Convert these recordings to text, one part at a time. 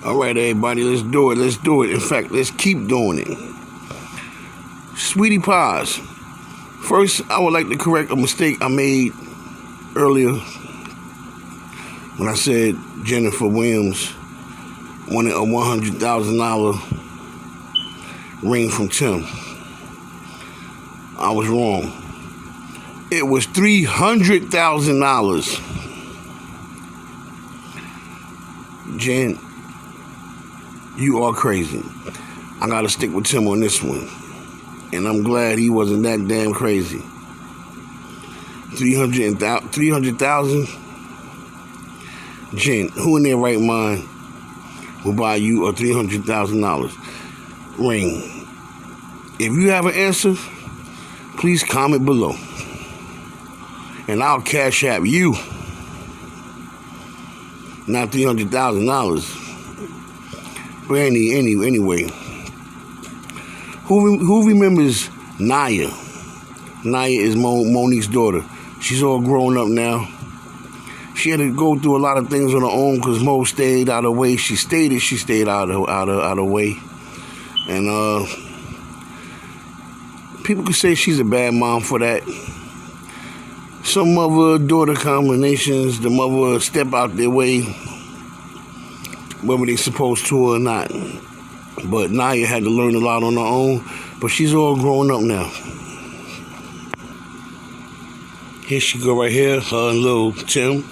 All right, everybody, let's do it. Let's do it. In fact, let's keep doing it. Sweetie Pies. First, I would like to correct a mistake I made earlier when I said Jennifer Williams wanted a $100,000 ring from Tim. I was wrong. It was $300,000. Jen, you are crazy. I gotta stick with Tim on this one. And I'm glad he wasn't that damn crazy. 300,000? Jen, who in their right mind will buy you a $300,000 ring? If you have an answer, please comment below. And I'll cash app you. Not $300,000. But anyway. Who remembers Naya? Naya is Monique's daughter. She's all grown up now. She had to go through a lot of things on her own because Mo stayed out of the way. She stayed out of the way. And people could say she's a bad mom for that. Some mother-daughter combinations, the mother step out their way, whether they supposed to or not. But Naya had to learn a lot on her own, but she's all grown up now. Here she go right here, her and little Tim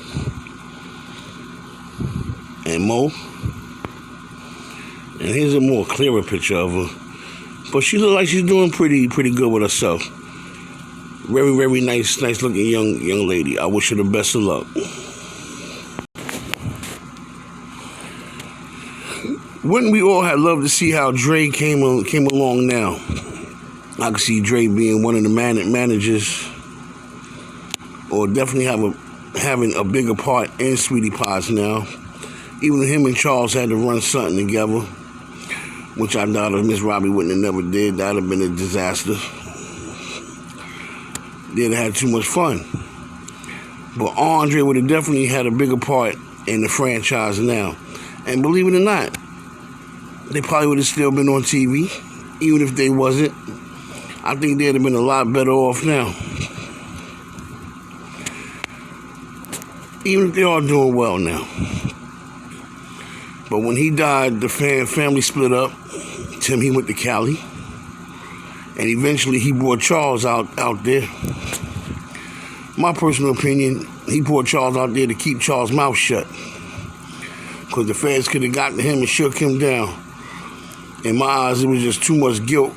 and Mo. And here's a more clearer picture of her. But she look like she's doing pretty good with herself. Very, very nice looking young lady. I wish her the best of luck. Wouldn't we all have loved to see how Dre came along now? I could see Dre being one of the managers, or definitely having a bigger part in Sweetie Pies now. Even him and Charles had to run something together, which I doubt if Miss Robbie wouldn't have never did. That'd have been a disaster. They'd have had too much fun. But Andre would have definitely had a bigger part in the franchise now. And believe it or not, they probably would have still been on TV, even if they wasn't. I think they'd have been a lot better off now. Even if they are doing well now. But when he died, the family split up. Tim, he went to Cali. And eventually he brought Charles out there. My personal opinion, he brought Charles out there to keep Charles' mouth shut. Because the feds could have gotten to him and shook him down. In my eyes, it was just too much guilt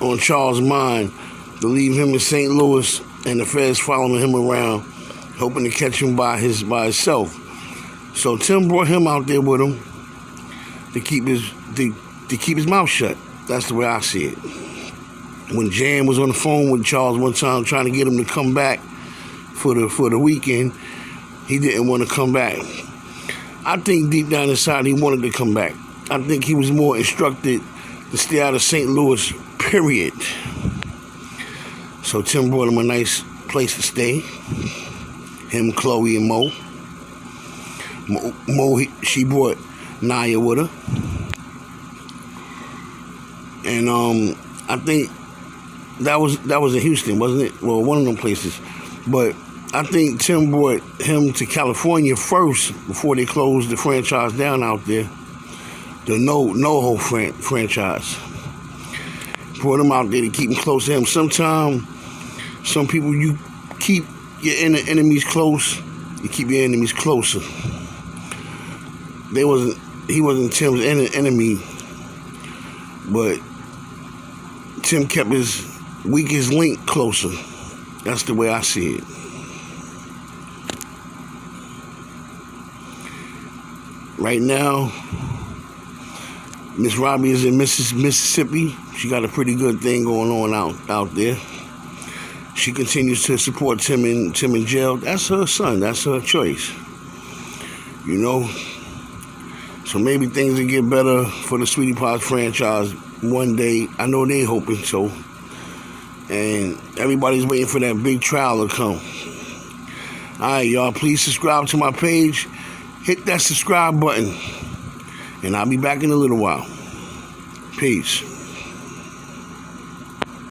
on Charles' mind to leave him in St. Louis and the feds following him around, hoping to catch him by himself. So Tim brought him out there with him to keep his mouth shut. That's the way I see it. When Jan was on the phone with Charles one time trying to get him to come back for the weekend, he didn't want to come back. I think deep down inside he wanted to come back. I think he was more instructed to stay out of St. Louis, period. So Tim brought him a nice place to stay. Him, Chloe, and Mo. She brought Naya with her. And I think that was in Houston, wasn't it? Well, one of them places. But I think Tim brought him to California first before they closed the franchise down out there. The NoHo franchise. Brought him out there to keep him close to him. Sometimes, some people, you keep your enemies close, you keep your enemies closer. He wasn't Tim's enemy, but Tim kept his weakest link closer. That's the way I see it. Right now, Miss Robbie is in Mississippi. She got a pretty good thing going on out there. She continues to support Tim in jail. That's her son. That's her choice. You know? So maybe things will get better for the Sweetie Pies franchise one day. I know they hoping so. And everybody's waiting for that big trial to come. All right, y'all, please subscribe to my page. Hit that subscribe button. And I'll be back in a little while. Peace.